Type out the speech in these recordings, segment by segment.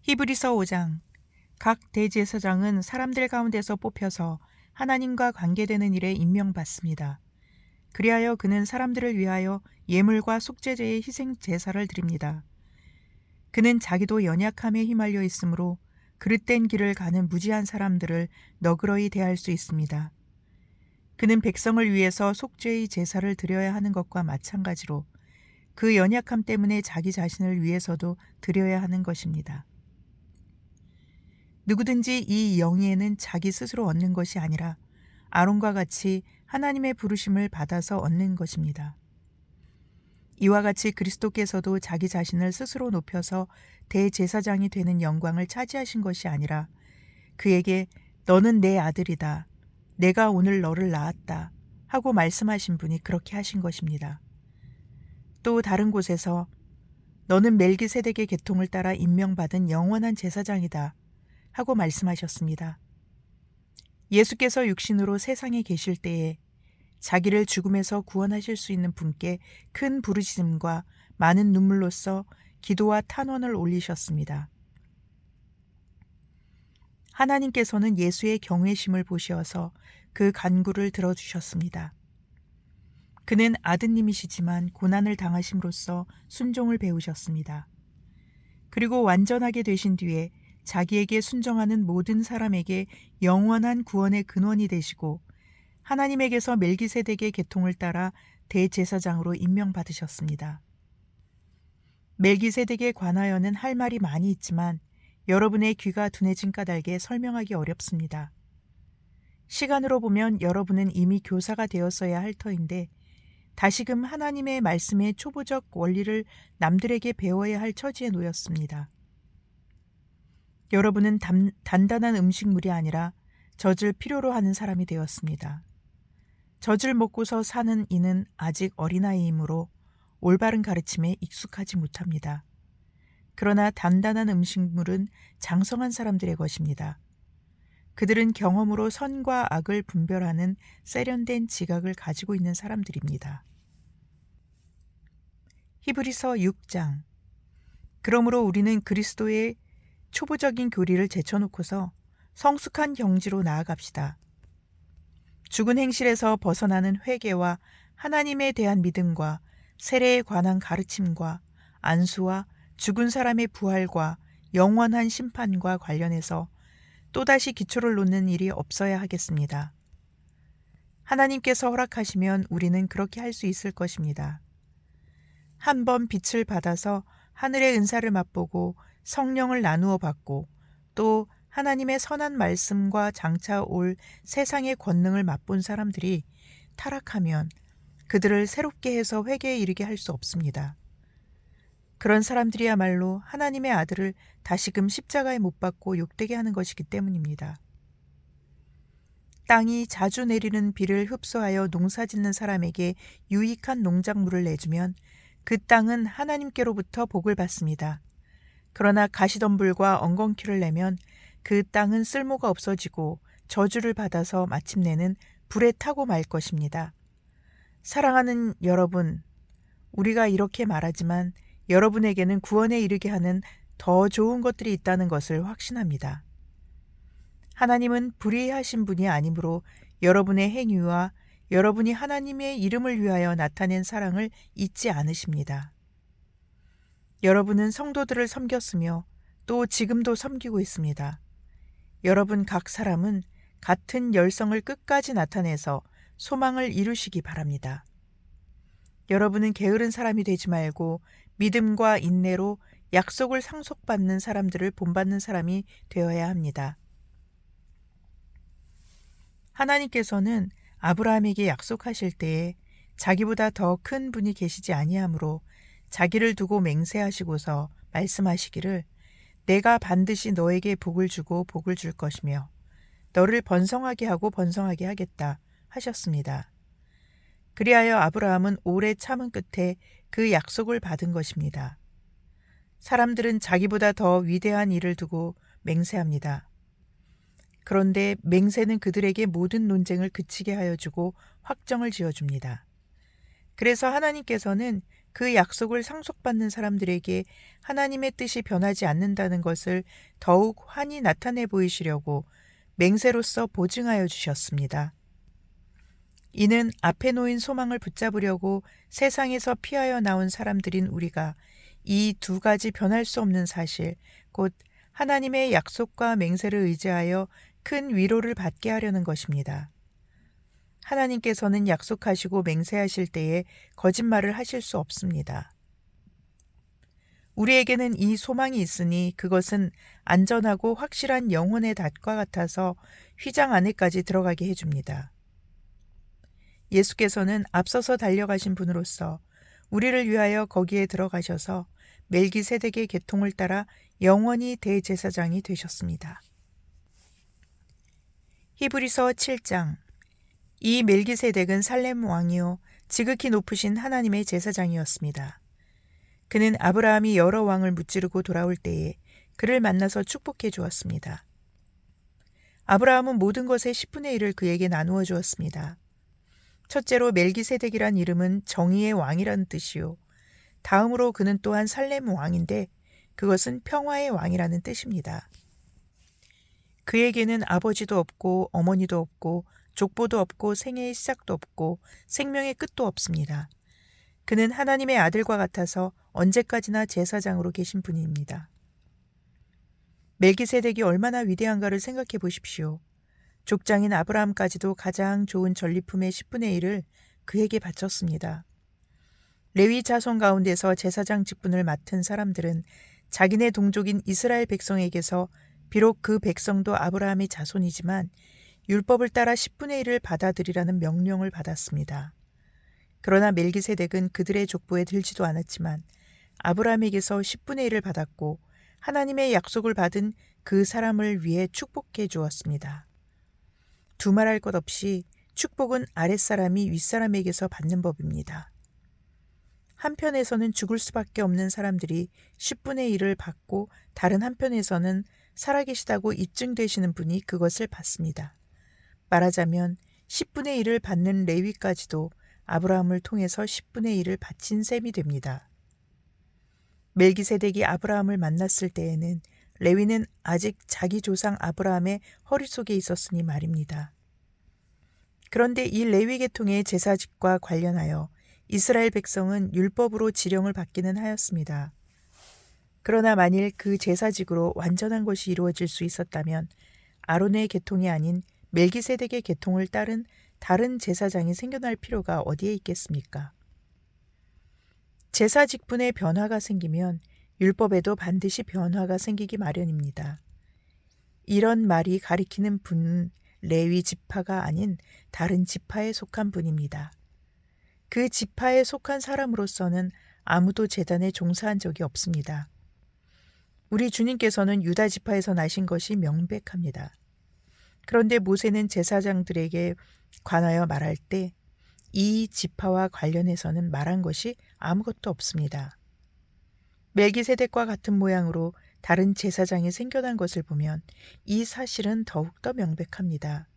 히브리서 5장. 각 대제사장은 사람들 가운데서 뽑혀서 하나님과 관계되는 일에 임명받습니다. 그리하여 그는 사람들을 위하여 예물과 속죄제의 희생 제사를 드립니다. 그는 자기도 연약함에 휘말려 있으므로 그릇된 길을 가는 무지한 사람들을 너그러이 대할 수 있습니다. 그는 백성을 위해서 속죄의 제사를 드려야 하는 것과 마찬가지로 그 연약함 때문에 자기 자신을 위해서도 드려야 하는 것입니다. 누구든지 이 영예는 자기 스스로 얻는 것이 아니라 아론과 같이 하나님의 부르심을 받아서 얻는 것입니다. 이와 같이 그리스도께서도 자기 자신을 스스로 높여서 대제사장이 되는 영광을 차지하신 것이 아니라 그에게 너는 내 아들이다. 내가 오늘 너를 낳았다. 하고 말씀하신 분이 그렇게 하신 것입니다. 또 다른 곳에서 너는 멜기세덱의 계통을 따라 임명받은 영원한 제사장이다. 하고 말씀하셨습니다. 예수께서 육신으로 세상에 계실 때에 자기를 죽음에서 구원하실 수 있는 분께 큰 부르짖음과 많은 눈물로써 기도와 탄원을 올리셨습니다. 하나님께서는 예수의 경외심을 보시어서 그 간구를 들어주셨습니다. 그는 아드님이시지만 고난을 당하심으로써 순종을 배우셨습니다. 그리고 완전하게 되신 뒤에 자기에게 순종하는 모든 사람에게 영원한 구원의 근원이 되시고 하나님에게서 멜기세덱의 계통을 따라 대제사장으로 임명받으셨습니다. 멜기세덱에 관하여는 할 말이 많이 있지만 여러분의 귀가 둔해진 까닭에 설명하기 어렵습니다. 시간으로 보면 여러분은 이미 교사가 되었어야 할 터인데 다시금 하나님의 말씀의 초보적 원리를 남들에게 배워야 할 처지에 놓였습니다. 여러분은 단단한 음식물이 아니라 젖을 필요로 하는 사람이 되었습니다. 젖을 먹고서 사는 이는 아직 어린아이이므로 올바른 가르침에 익숙하지 못합니다. 그러나 단단한 음식물은 장성한 사람들의 것입니다. 그들은 경험으로 선과 악을 분별하는 세련된 지각을 가지고 있는 사람들입니다. 히브리서 6장. 그러므로 우리는 그리스도의 초보적인 교리를 제쳐놓고서 성숙한 경지로 나아갑시다. 죽은 행실에서 벗어나는 회개와 하나님에 대한 믿음과 세례에 관한 가르침과 안수와 죽은 사람의 부활과 영원한 심판과 관련해서 또다시 기초를 놓는 일이 없어야 하겠습니다. 하나님께서 허락하시면 우리는 그렇게 할 수 있을 것입니다. 한 번 빛을 받아서 하늘의 은사를 맛보고 성령을 나누어 받고 또 하나님의 선한 말씀과 장차 올 세상의 권능을 맛본 사람들이 타락하면 그들을 새롭게 해서 회개에 이르게 할 수 없습니다. 그런 사람들이야말로 하나님의 아들을 다시금 십자가에 못 박고 욕되게 하는 것이기 때문입니다. 땅이 자주 내리는 비를 흡수하여 농사짓는 사람에게 유익한 농작물을 내주면 그 땅은 하나님께로부터 복을 받습니다. 그러나 가시덤불과 엉겅퀴를 내면 그 땅은 쓸모가 없어지고 저주를 받아서 마침내는 불에 타고 말 것입니다. 사랑하는 여러분, 우리가 이렇게 말하지만 여러분에게는 구원에 이르게 하는 더 좋은 것들이 있다는 것을 확신합니다. 하나님은 불의하신 분이 아니므로 여러분의 행위와 여러분이 하나님의 이름을 위하여 나타낸 사랑을 잊지 않으십니다. 여러분은 성도들을 섬겼으며 또 지금도 섬기고 있습니다. 여러분 각 사람은 같은 열성을 끝까지 나타내서 소망을 이루시기 바랍니다. 여러분은 게으른 사람이 되지 말고 믿음과 인내로 약속을 상속받는 사람들을 본받는 사람이 되어야 합니다. 하나님께서는 아브라함에게 약속하실 때에 자기보다 더 큰 분이 계시지 아니하므로 자기를 두고 맹세하시고서 말씀하시기를 내가 반드시 너에게 복을 주고 복을 줄 것이며 너를 번성하게 하고 번성하게 하겠다 하셨습니다. 그리하여 아브라함은 오래 참은 끝에 그 약속을 받은 것입니다. 사람들은 자기보다 더 위대한 일을 두고 맹세합니다. 그런데 맹세는 그들에게 모든 논쟁을 그치게 하여 주고 확정을 지어줍니다. 그래서 하나님께서는 그 약속을 상속받는 사람들에게 하나님의 뜻이 변하지 않는다는 것을 더욱 환히 나타내 보이시려고 맹세로서 보증하여 주셨습니다. 이는 앞에 놓인 소망을 붙잡으려고 세상에서 피하여 나온 사람들인 우리가 이 두 가지 변할 수 없는 사실, 곧 하나님의 약속과 맹세를 의지하여 큰 위로를 받게 하려는 것입니다. 하나님께서는 약속하시고 맹세하실 때에 거짓말을 하실 수 없습니다. 우리에게는 이 소망이 있으니 그것은 안전하고 확실한 영혼의 닷과 같아서 휘장 안에까지 들어가게 해줍니다. 예수께서는 앞서서 달려가신 분으로서 우리를 위하여 거기에 들어가셔서 멜기세덱의 계통을 따라 영원히 대제사장이 되셨습니다. 히브리서 7장. 이 멜기세덱은 살렘 왕이요 지극히 높으신 하나님의 제사장이었습니다. 그는 아브라함이 여러 왕을 무찌르고 돌아올 때에 그를 만나서 축복해 주었습니다. 아브라함은 모든 것의 10분의 1을 그에게 나누어 주었습니다. 첫째로 멜기세덱이란 이름은 정의의 왕이라는 뜻이요. 다음으로 그는 또한 살렘 왕인데 그것은 평화의 왕이라는 뜻입니다. 그에게는 아버지도 없고 어머니도 없고 족보도 없고 생애의 시작도 없고 생명의 끝도 없습니다. 그는 하나님의 아들과 같아서 언제까지나 제사장으로 계신 분입니다. 멜기세덱이 얼마나 위대한가를 생각해 보십시오. 족장인 아브라함까지도 가장 좋은 전리품의 10분의 1을 그에게 바쳤습니다. 레위 자손 가운데서 제사장 직분을 맡은 사람들은 자기네 동족인 이스라엘 백성에게서 비록 그 백성도 아브라함의 자손이지만 율법을 따라 10분의 1을 받아들이라는 명령을 받았습니다. 그러나 멜기세덱은 그들의 족보에 들지도 않았지만 아브라함에게서 10분의 1을 받았고 하나님의 약속을 받은 그 사람을 위해 축복해 주었습니다. 두말할 것 없이 축복은 아랫사람이 윗사람에게서 받는 법입니다. 한편에서는 죽을 수밖에 없는 사람들이 10분의 1을 받고 다른 한편에서는 살아계시다고 입증되시는 분이 그것을 받습니다. 말하자면 10분의 1을 받는 레위까지도 아브라함을 통해서 10분의 1을 바친 셈이 됩니다. 멜기세덱이 아브라함을 만났을 때에는 레위는 아직 자기 조상 아브라함의 허리 속에 있었으니 말입니다. 그런데 이 레위 계통의 제사직과 관련하여 이스라엘 백성은 율법으로 지령을 받기는 하였습니다. 그러나 만일 그 제사직으로 완전한 것이 이루어질 수 있었다면 아론의 계통이 아닌 멜기세덱의 계통을 따른 다른 제사장이 생겨날 필요가 어디에 있겠습니까? 제사 직분에 변화가 생기면 율법에도 반드시 변화가 생기기 마련입니다. 이런 말이 가리키는 분은 레위 지파가 아닌 다른 지파에 속한 분입니다. 그 지파에 속한 사람으로서는 아무도 제단에 종사한 적이 없습니다. 우리 주님께서는 유다 지파에서 나신 것이 명백합니다. 그런데 모세는 제사장들에게 관하여 말할 때 이 지파와 관련해서는 말한 것이 아무것도 없습니다. 멜기세덱과 같은 모양으로 다른 제사장이 생겨난 것을 보면 이 사실은 더욱더 명백합니다.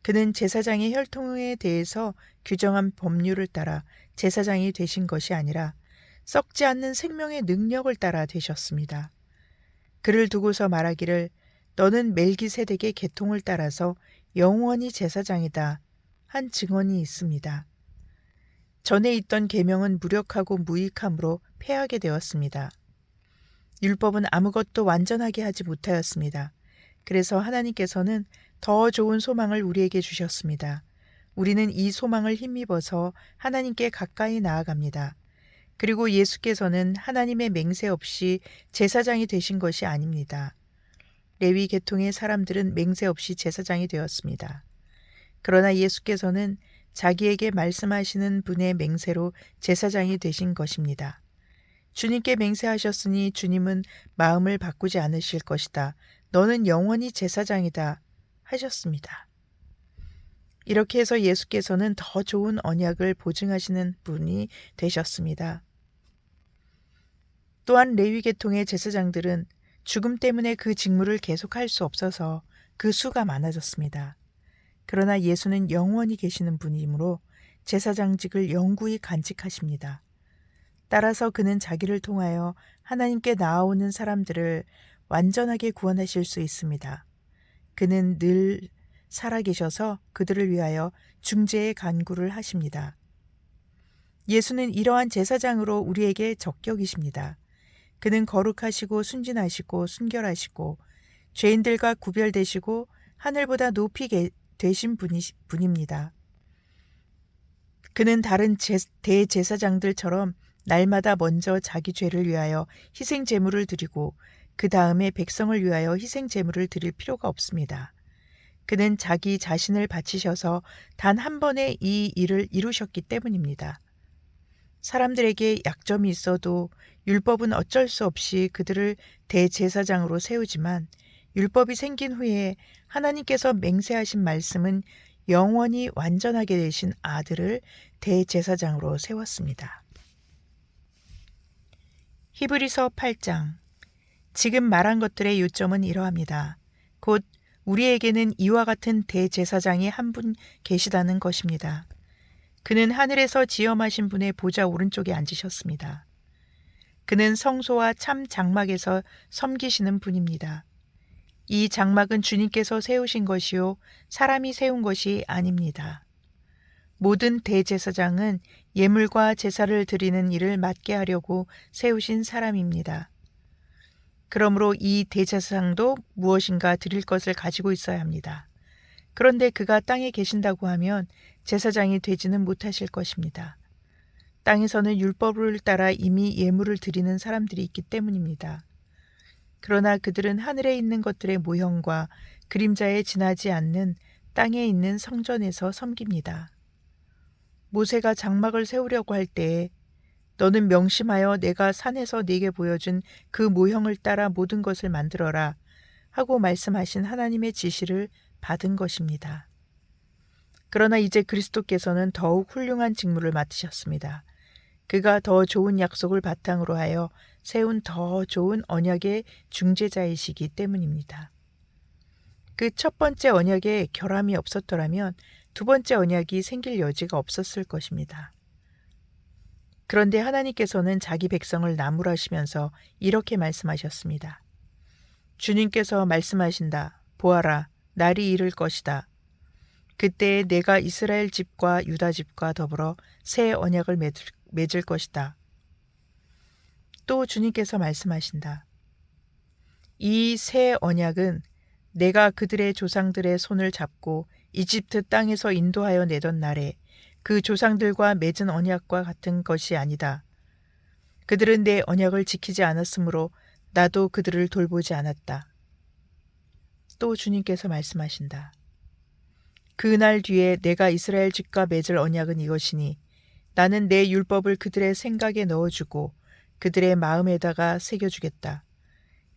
그는 제사장의 혈통에 대해서 규정한 법률을 따라 제사장이 되신 것이 아니라 썩지 않는 생명의 능력을 따라 되셨습니다. 그를 두고서 말하기를 너는 멜기세덱의 계통을 따라서 영원히 제사장이다 한 증언이 있습니다. 전에 있던 계명은 무력하고 무익함으로 패하게 되었습니다. 율법은 아무것도 완전하게 하지 못하였습니다. 그래서 하나님께서는 더 좋은 소망을 우리에게 주셨습니다. 우리는 이 소망을 힘입어서 하나님께 가까이 나아갑니다. 그리고 예수께서는 하나님의 맹세 없이 제사장이 되신 것이 아닙니다. 레위 계통의 사람들은 맹세 없이 제사장이 되었습니다. 그러나 예수께서는 자기에게 말씀하시는 분의 맹세로 제사장이 되신 것입니다. 주님께 맹세하셨으니 주님은 마음을 바꾸지 않으실 것이다. 너는 영원히 제사장이다 하셨습니다. 이렇게 해서 예수께서는 더 좋은 언약을 보증하시는 분이 되셨습니다. 또한 레위 계통의 제사장들은 죽음 때문에 그 직무를 계속할 수 없어서 그 수가 많아졌습니다. 그러나 예수는 영원히 계시는 분이므로 제사장직을 영구히 간직하십니다. 따라서 그는 자기를 통하여 하나님께 나아오는 사람들을 완전하게 구원하실 수 있습니다. 그는 늘 살아계셔서 그들을 위하여 중재의 간구를 하십니다. 예수는 이러한 제사장으로 우리에게 적격이십니다. 그는 거룩하시고 순진하시고 순결하시고 죄인들과 구별되시고 하늘보다 높이 되신 분입니다. 그는 다른 대제사장들처럼 날마다 먼저 자기 죄를 위하여 희생 제물을 드리고 그 다음에 백성을 위하여 희생 제물을 드릴 필요가 없습니다. 그는 자기 자신을 바치셔서 단 한 번에 이 일을 이루셨기 때문입니다. 사람들에게 약점이 있어도 율법은 어쩔 수 없이 그들을 대제사장으로 세우지만 율법이 생긴 후에 하나님께서 맹세하신 말씀은 영원히 완전하게 되신 아들을 대제사장으로 세웠습니다. 히브리서 8장. 지금 말한 것들의 요점은 이러합니다. 곧 우리에게는 이와 같은 대제사장이 한 분 계시다는 것입니다. 그는 하늘에서 지엄하신 분의 보좌 오른쪽에 앉으셨습니다. 그는 성소와 참 장막에서 섬기시는 분입니다. 이 장막은 주님께서 세우신 것이요 사람이 세운 것이 아닙니다. 모든 대제사장은 예물과 제사를 드리는 일을 맡게 하려고 세우신 사람입니다. 그러므로 이 대제사장도 무엇인가 드릴 것을 가지고 있어야 합니다. 그런데 그가 땅에 계신다고 하면 제사장이 되지는 못하실 것입니다. 땅에서는 율법을 따라 이미 예물을 드리는 사람들이 있기 때문입니다. 그러나 그들은 하늘에 있는 것들의 모형과 그림자에 지나지 않는 땅에 있는 성전에서 섬깁니다. 모세가 장막을 세우려고 할 때에 너는 명심하여 내가 산에서 네게 보여준 그 모형을 따라 모든 것을 만들어라 하고 말씀하신 하나님의 지시를 받은 것입니다. 그러나 이제 그리스도께서는 더욱 훌륭한 직무를 맡으셨습니다. 그가 더 좋은 약속을 바탕으로 하여 세운 더 좋은 언약의 중재자이시기 때문입니다. 그 첫 번째 언약에 결함이 없었더라면 두 번째 언약이 생길 여지가 없었을 것입니다. 그런데 하나님께서는 자기 백성을 나무라시면서 이렇게 말씀하셨습니다. 주님께서 말씀하신다. 보아라, 날이 이를 것이다. 그때에 내가 이스라엘 집과 유다 집과 더불어 새 언약을 맺을 것이다. 또 주님께서 말씀하신다. 이 새 언약은 내가 그들의 조상들의 손을 잡고 이집트 땅에서 인도하여 내던 날에 그 조상들과 맺은 언약과 같은 것이 아니다. 그들은 내 언약을 지키지 않았으므로 나도 그들을 돌보지 않았다. 또 주님께서 말씀하신다. 그날 뒤에 내가 이스라엘 집과 맺을 언약은 이것이니 나는 내 율법을 그들의 생각에 넣어주고 그들의 마음에다가 새겨주겠다.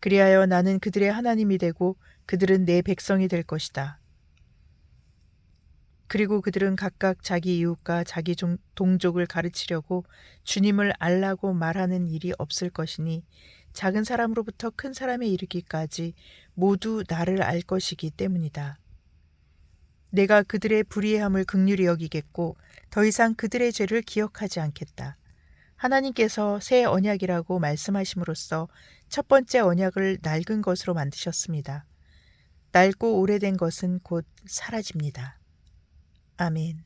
그리하여 나는 그들의 하나님이 되고 그들은 내 백성이 될 것이다. 그리고 그들은 각각 자기 이웃과 자기 동족을 가르치려고 주님을 알라고 말하는 일이 없을 것이니 작은 사람으로부터 큰 사람에 이르기까지 모두 나를 알 것이기 때문이다. 내가 그들의 불의함을 긍휼히 여기겠고 더 이상 그들의 죄를 기억하지 않겠다. 하나님께서 새 언약이라고 말씀하심으로써 첫 번째 언약을 낡은 것으로 만드셨습니다. 낡고 오래된 것은 곧 사라집니다. 아멘.